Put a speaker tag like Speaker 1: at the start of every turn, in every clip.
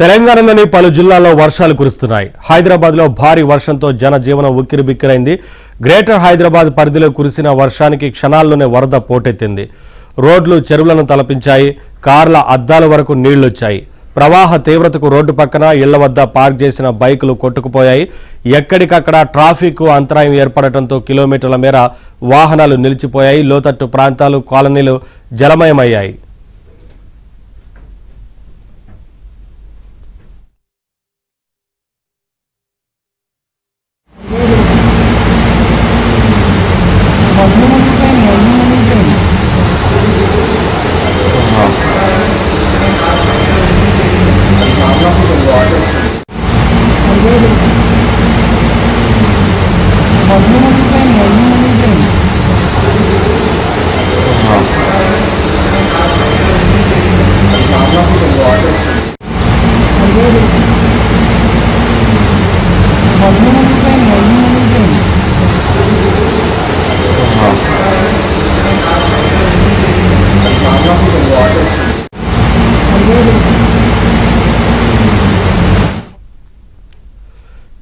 Speaker 1: తెలంగాణలోని పలు జిల్లాల్లో వర్షాలు కురుస్తున్నాయి. హైదరాబాద్లో భారీ వర్షంతో జనజీవనం ఉక్కిరిబిక్కిరైంది. గ్రేటర్ హైదరాబాద్ పరిధిలో కురిసిన వర్షానికి క్షణాల్లోనే వరద పోటెత్తింది. రోడ్లు చెరువులను తలపించాయి. కార్ల అద్దాల వరకు నీళ్లొచ్చాయి. ప్రవాహ తీవ్రతకు రోడ్డు పక్కన ఇళ్ల వద్ద పార్క్ చేసిన బైకులు కొట్టుకుపోయాయి. ఎక్కడికక్కడ ట్రాఫిక్ అంతరాయం ఏర్పడటంతో కిలోమీటర్ల మేర వాహనాలు నిలిచిపోయాయి. లోతట్టు ప్రాంతాలు, కాలనీలు జలమయమయ్యాయి.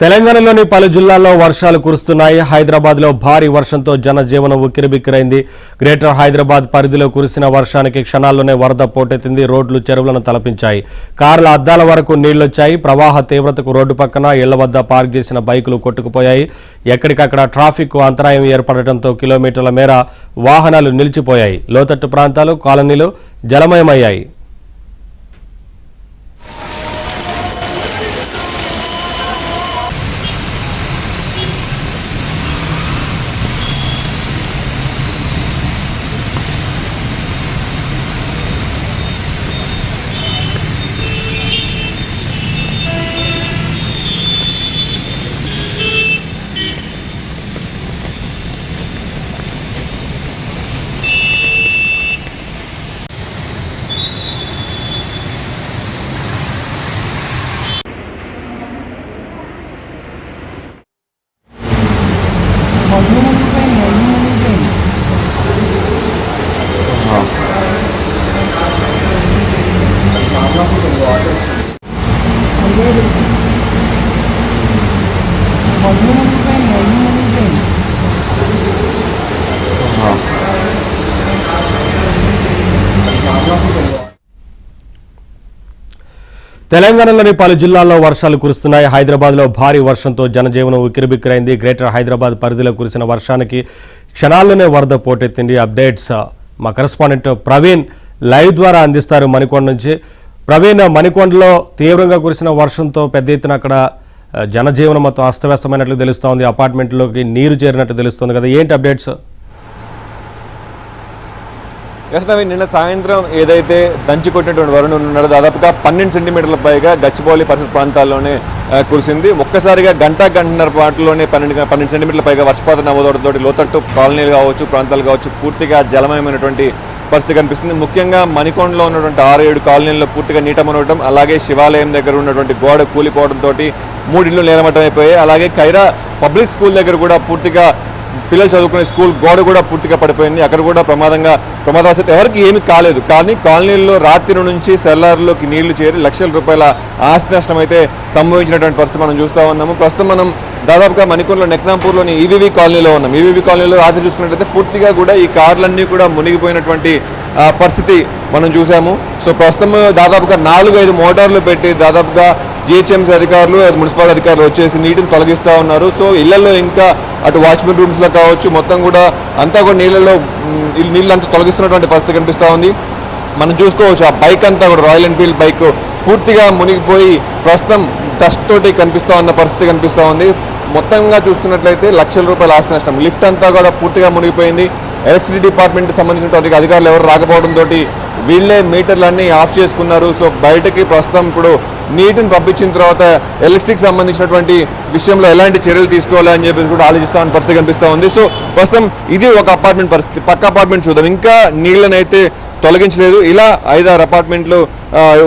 Speaker 1: తెలంగాణలోని పలు జిల్లాల్లో వర్షాలు కురుస్తున్నాయి. హైదరాబాద్లో భారీ వర్షంతో జనజీవనం ఉక్కిరిబిక్కిరైంది. గ్రేటర్ హైదరాబాద్ పరిధిలో కురిసిన వర్షానికి క్షణాల్లోనే వరద పోటెత్తింది. రోడ్లు చెరువులను తలపించాయి. కార్ల అద్దాల వరకు నీళ్లొచ్చాయి. ప్రవాహ తీవ్రతకు రోడ్డు పక్కన ఇళ్ల వద్ద పార్క్ చేసిన బైకులు కొట్టుకుపోయాయి. ఎక్కడికక్కడ ట్రాఫిక్ అంతరాయం ఏర్పడటంతో కిలోమీటర్ల మేర వాహనాలు నిలిచిపోయాయి. లోతట్టు ప్రాంతాలు, కాలనీలు జలమయమయ్యాయి. తెలంగాణలోని పలు జిల్లాల్లో వర్షాలు కురుస్తున్నాయి. హైదరాబాద్లో భారీ వర్షంతో జనజీవనం ఉక్కిరిబిక్కిరైంది. గ్రేటర్ హైదరాబాద్ పరిధిలో కురిసిన వర్షానికి క్షణాల్లోనే వరద పోటెత్తింది. అప్డేట్స్ మా కరెస్పాండెంట్ ప్రవీణ్ లైవ్ ద్వారా అందిస్తారు మణికొండ నుంచి. ప్రవీణ్, మణికొండలో తీవ్రంగా కురిసిన వర్షంతో పెద్ద ఎత్తున అక్కడ జనజీవనం మొత్తం అస్తవ్యస్తమైనట్లు తెలుస్తోంది. అపార్ట్మెంట్లోకి నీరు చేరినట్టు తెలుస్తుంది కదా, ఏంటి అప్డేట్స్?
Speaker 2: యశ్నవి, నిన్న సాయంత్రం ఏదైతే దంచి కొట్టినటువంటి వరుణుడు ఉన్నాడో దాదాపుగా 12 సెంటీమీటర్ల పైగా గచ్చిబౌలి పరిసర ప్రాంతాల్లోనే కురిసింది. ఒక్కసారిగా గంటన్నర పాటులోనే 12 సెంటీమీటర్ల పైగా వర్షపాతం నమోదవడంతో లోతట్టు కాలనీలు కావచ్చు, ప్రాంతాలు కావచ్చు పూర్తిగా జలమయమైనటువంటి పరిస్థితి కనిపిస్తుంది. ముఖ్యంగా మణికొండలో ఉన్నటువంటి 6-7 కాలనీల్లో పూర్తిగా నీట మునగడం, అలాగే శివాలయం దగ్గర ఉన్నటువంటి గోడ కూలిపోవడంతో 3 ఇళ్లు నేలమట్టం అయిపోయాయి. అలాగే ఖైరా పబ్లిక్ స్కూల్ దగ్గర కూడా పూర్తిగా పిల్లలు చదువుకునే స్కూల్ గోడ కూడా పూర్తిగా పడిపోయింది. అక్కడ కూడా ప్రమాదవశాత్తు ఎవరికి ఏమీ కాలేదు. కానీ కాలనీల్లో రాత్రి నుంచి సెల్లార్లోకి నీళ్లు చేరి లక్షల రూపాయల ఆస్తి నష్టం అయితే సంభవించినటువంటి పరిస్థితి మనం చూస్తూ ఉన్నాము. ప్రస్తుతం మనం దాదాపుగా మణికొండలో నెక్నాంపూర్లోని ఈవీవీ కాలనీలో ఉన్నాం. ఈవీవీ కాలనీలో రాత్రి చూసుకున్నట్లయితే పూర్తిగా కూడా ఈ కార్లన్నీ కూడా మునిగిపోయినటువంటి పరిస్థితి మనం చూసాము. సో ప్రస్తుతం దాదాపుగా 4-5 మోటార్లు పెట్టి దాదాపుగా జిహెచ్ఎంసీ అధికారులు, మున్సిపల్ అధికారులు వచ్చేసి నీటిని తొలగిస్తూ ఉన్నారు. సో ఇళ్లలో ఇంకా అటు వాచ్మెన్ రూమ్స్లో కావచ్చు మొత్తం కూడా అంతా కూడా నీళ్ళంతా తొలగిస్తున్నటువంటి పరిస్థితి కనిపిస్తూ ఉంది. మనం చూసుకోవచ్చు ఆ బైక్ అంతా కూడా రాయల్ ఎన్ఫీల్డ్ బైక్ పూర్తిగా మునిగిపోయి ప్రస్తుతం డస్ట్ తోటి కనిపిస్తూ ఉన్న పరిస్థితి కనిపిస్తూ ఉంది. మొత్తంగా చూసుకున్నట్లయితే లక్షల రూపాయల ఆస్తి నష్టం. లిఫ్ట్ అంతా కూడా పూర్తిగా మునిగిపోయింది. ఎలక్ట్రిసిటీ డిపార్ట్మెంట్కి సంబంధించినటువంటి అధికారులు ఎవరు రాకపోవడంతో వీళ్ళే మీటర్లన్నీ ఆఫ్ చేసుకున్నారు. సో బయటకి ప్రస్తుతం ఇప్పుడు నీటిని పంపించిన తర్వాత ఎలక్ట్రిక్ సంబంధించినటువంటి విషయంలో ఎలాంటి చర్యలు తీసుకోవాలి అని చెప్పేసి కూడా ఆలోచిస్తామని పరిస్థితి కనిపిస్తూ ఉంది. సో ప్రస్తుతం ఇది ఒక అపార్ట్మెంట్ పరిస్థితి. పక్క అపార్ట్మెంట్ చూద్దాం. ఇంకా నీళ్ళనైతే తొలగించలేదు. ఇలా 5-6 అపార్ట్మెంట్లు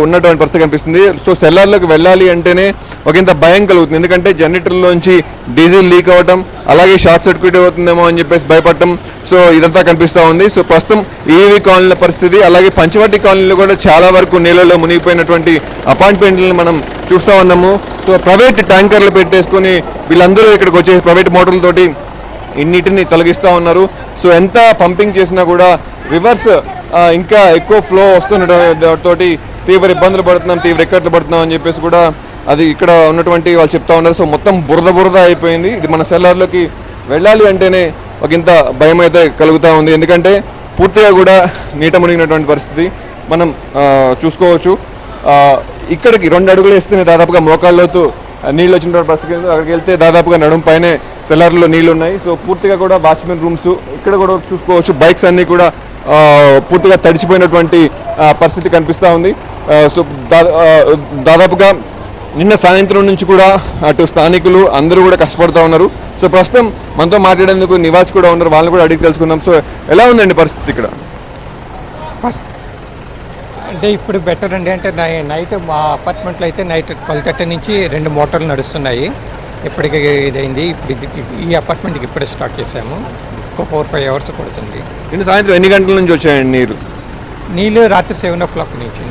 Speaker 2: ఉన్నటువంటి పరిస్థితి కనిపిస్తుంది. సో సెల్లార్లోకి వెళ్ళాలి అంటేనే ఒకంత భయం కలుగుతుంది. ఎందుకంటే జనరేటర్లోంచి డీజిల్ లీక్ అవ్వటం, అలాగే షార్ట్ సర్క్యూట్ అవుతుందేమో అని చెప్పేసి భయపడటం, సో ఇదంతా కనిపిస్తూ ఉంది. సో ప్రస్తుతం ఈవీ కాలనీల పరిస్థితి, అలాగే పంచవటి కాలనీలో కూడా చాలా వరకు నీళ్ళలో మునిగిపోయినటువంటి అపార్ట్మెంట్లను మనం చూస్తూ ఉన్నాము. సో ప్రైవేట్ ట్యాంకర్లు పెట్టేసుకొని వీళ్ళందరూ ఇక్కడికి వచ్చే ప్రైవేట్ మోటార్లతోటి ఇన్నిటిని తొలగిస్తూ ఉన్నారు. సో ఎంత పంపింగ్ చేసినా కూడా రివర్స్ ఇంకా ఎక్కువ ఫ్లో వస్తున్నతోటి తీవ్ర ఇబ్బందులు పడుతున్నాం, తీవ్ర ఇక్కట్లు పడుతున్నాం అని చెప్పేసి కూడా అది ఇక్కడ ఉన్నటువంటి వాళ్ళు చెప్తా ఉన్నారు. సో మొత్తం బురద అయిపోయింది. ఇది మన సెల్లార్లోకి వెళ్ళాలి అంటేనే ఒక ఇంత భయం అయితే కలుగుతూ ఉంది. ఎందుకంటే పూర్తిగా కూడా నీట మునిగినటువంటి పరిస్థితి మనం చూసుకోవచ్చు. ఇక్కడికి 2 అడుగులు వేస్తేనే దాదాపుగా మోకాళ్ళలోతు నీళ్ళు వచ్చినటువంటి పరిస్థితి. అక్కడికి వెళ్తే దాదాపుగా నడుము పైనే సెల్లార్లో నీళ్ళు ఉన్నాయి. సో పూర్తిగా కూడా వాచ్మెన్ రూమ్స్ ఇక్కడ కూడా చూసుకోవచ్చు. బైక్స్ అన్నీ కూడా పూర్తిగా తడిచిపోయినటువంటి పరిస్థితి కనిపిస్తూ ఉంది. సో దాదాపుగా నిన్న సాయంత్రం నుంచి కూడా అటు స్థానికులు అందరూ కూడా కష్టపడుతూ ఉన్నారు. సో ప్రస్తుతం మనతో మాట్లాడేందుకు నివాసి కూడా ఉన్నారు, వాళ్ళని కూడా అడిగి తెలుసుకుందాం. సో ఎలా ఉందండి పరిస్థితి ఇక్కడ?
Speaker 3: అంటే ఇప్పుడు బెటర్ అండి. అంటే నైట్ మా అపార్ట్మెంట్లో అయితే నైట్ 12:30 నుంచి 2 మోటార్లు నడుస్తున్నాయి. ఇప్పటికి ఇదైంది. ఈ అపార్ట్మెంట్కి ఇప్పుడే స్టార్ట్ చేసాము. ఒక 4-5 అవర్స్ పడుతుంది.
Speaker 2: నిన్న సాయంత్రం ఎన్ని గంటల నుంచి వచ్చాయండి
Speaker 3: నీళ్ళు రాత్రి 7 o'clock నుంచి.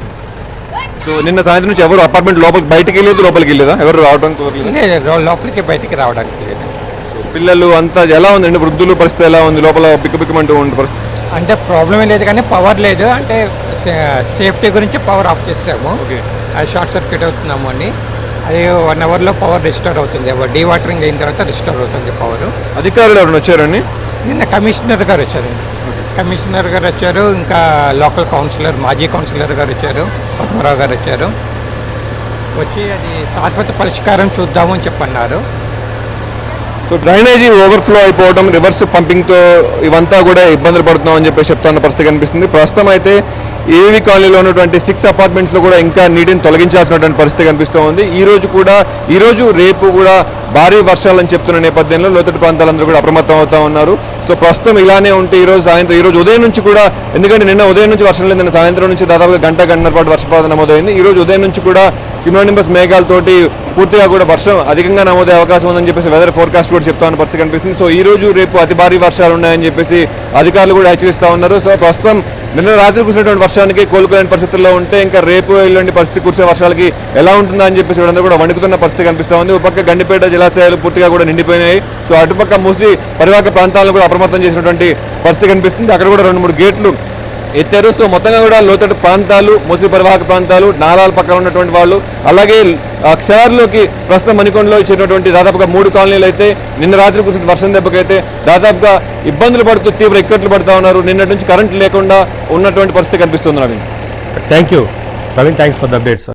Speaker 2: సో నిన్న సాయంత్రం నుంచి ఎవరు అపార్ట్మెంట్ బయటికి వెళ్ళలేదా? ఎవరు రావడానికి
Speaker 3: లోపలికి బయటికి రావడానికి లేదు.
Speaker 2: పిల్లలు అంతా ఎలా ఉందండి? వృద్ధుల పరిస్థితి ఎలా ఉంది? లోపల బిక్కుబిక్కుమంటూ ఉండే పరిస్థితి
Speaker 3: అంటే ప్రాబ్లమే లేదు, కానీ పవర్ లేదు. అంటే సేఫ్టీ గురించి పవర్ ఆఫ్ చేసాము. అది షార్ట్ సర్క్యూట్ అవుతున్నాము అని. అది 1 అవర్లో పవర్ రిస్టోర్ అవుతుంది. డీవాటరింగ్ అయిన తర్వాత రిస్టోర్ అవుతుంది పవర్.
Speaker 2: అధికారులు ఎవరైనా వచ్చారండి?
Speaker 3: నిన్న కమిషనర్ గారు వచ్చారు. ఇంకా లోకల్ కౌన్సిలర్, మాజీ కౌన్సిలర్ గారు వచ్చారు, పద్మరావు గారు వచ్చారు. వచ్చి అది శాశ్వత పరిష్కారం చూద్దాము అని చెప్పన్నారు.
Speaker 2: సో డ్రైనేజీ ఓవర్ఫ్లో అయిపోవడం, రివర్స్ పంపింగ్తో ఇవంతా కూడా ఇబ్బందులు పడుతున్నాం అని చెప్పి చెప్తున్న పరిస్థితి కనిపిస్తుంది. ప్రస్తుతం అయితే ఏవీ కాలనీలో ఉన్నటువంటి 6 అపార్ట్మెంట్స్లో కూడా ఇంకా నీటిని తొలగించాల్సినటువంటి పరిస్థితి కనిపిస్తూ ఉంది. ఈరోజు రేపు కూడా భారీ వర్షాలని చెప్తున్న నేపథ్యంలో లోతట్టు ప్రాంతాలందరూ కూడా అప్రమత్తం అవుతా ఉన్నారు. సో ప్రస్తుతం ఇలానే ఉంటే ఈరోజు ఉదయం నుంచి కూడా, ఎందుకంటే నిన్న ఉదయం నుంచి వర్షం లేదు, నిన్న సాయంత్రం నుంచి దాదాపుగా గంటన్నర పాటు వర్షపాతం నమోదైంది. ఈరోజు ఉదయం నుంచి కూడా క్యూములోనింబస్ మేఘాలతోటి పూర్తిగా కూడా వర్షం అధికంగా నమోదయ్యే అవకాశం ఉందని చెప్పేసి వెదర్ ఫోర్కాస్ట్ కూడా చెప్తా ఉన్న పరిస్థితి కనిపిస్తుంది. సో ఈ రోజు రేపు అతి భారీ వర్షాలు ఉన్నాయని చెప్పేసి అధికారులు కూడా హెచ్చరిస్తూ ఉన్నారు. సో ప్రస్తుతం నిన్న రాత్రి కురిసినటువంటి వర్షానికి కోలుకోలేని పరిస్థితుల్లో ఉంటే ఇంకా రేపు ఎల్లుండి పరిస్థితి కురిసే వర్షాలకి ఎలా ఉంటుందా అని చెప్పేసి వీళ్ళందరూ కూడా వణుకుతున్న పరిస్థితి కనిపిస్తూ ఉంది. ఒక పక్క గండిపేట జలాశయాలు పూర్తిగా కూడా నిండిపోయినాయి. సో అటుపక్క మూసి పరివాహక ప్రాంతాలను కూడా అప్రమత్తం చేసినటువంటి పరిస్థితి కనిపిస్తుంది. అక్కడ కూడా 2-3 గేట్లు ఎత్తారు. సో మొత్తంగా కూడా లోతట్టు ప్రాంతాలు, మూసి పరివాహక ప్రాంతాలు, నాలాల పక్కన ఉన్నటువంటి వాళ్ళు, అలాగే క్షార్లోకి ప్రస్తుతం మణికొండలో ఇచ్చినటువంటి దాదాపుగా 3 కాలనీలు అయితే నిన్న రాత్రి కురిసిన వర్షం దెబ్బకైతే దాదాపుగా ఇబ్బందులు పడుతూ తీవ్ర ఇక్కట్లు పడుతూ ఉన్నారు. నిన్నటి నుంచి కరెంట్ లేకుండా ఉన్నటువంటి పరిస్థితి కనిపిస్తుంది.
Speaker 1: Thank you Praveen, thanks for the updates.